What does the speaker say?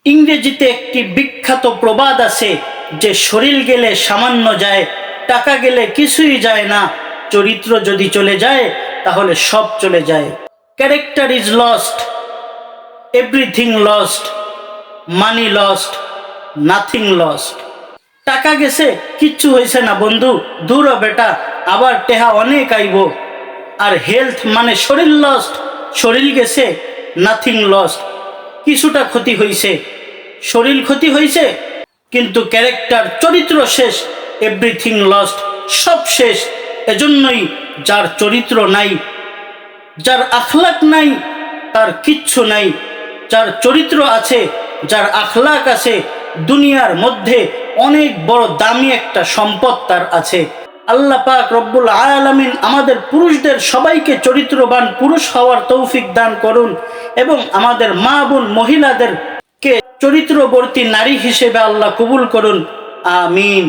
ইংরেজিতে একটি বিখ্যাত প্রবাদ আছে যে শরীর গেলে সামান্য যায়, টাকা গেলে কিছুই যায় না, চরিত্র যদি চলে যায় তাহলে সব চলে যায়। Character is lost, everything lost, money lost, nothing lost. টাকা গেছে, কিচ্ছু হয়েছে না বন্ধু, দূর বেটা, আবার টেহা অনেক আইব। আর হেলথ মানে শরীর লস্ট, শরীর গেছে, নাথিং লস্ট, কিছুটা ক্ষতি হয়েছে, শরীর ক্ষতি হয়েছে, কিন্তু ক্যারেক্টার চরিত্র শেষ, এভরিথিং লস্ট, সব শেষ। এজন্যই যার চরিত্র নাই, যার আখলাক নাই, তার কিচ্ছু নাই। যার চরিত্র আছে, যার আখলাক আছে, দুনিয়ার মধ্যে অনেক বড় দামি একটা সম্পদ তার আছে। আল্লাহ পাক রব্বুল আলামিন আমাদের পুরুষদের সবাইকে চরিত্রবান পুরুষ হওয়ার তৌফিক দান করুন এবং আমাদের মা বোন মহিলাদেরকে চরিত্রবর্তী নারী হিসেবে আল্লাহ কবুল করুন। আমিন।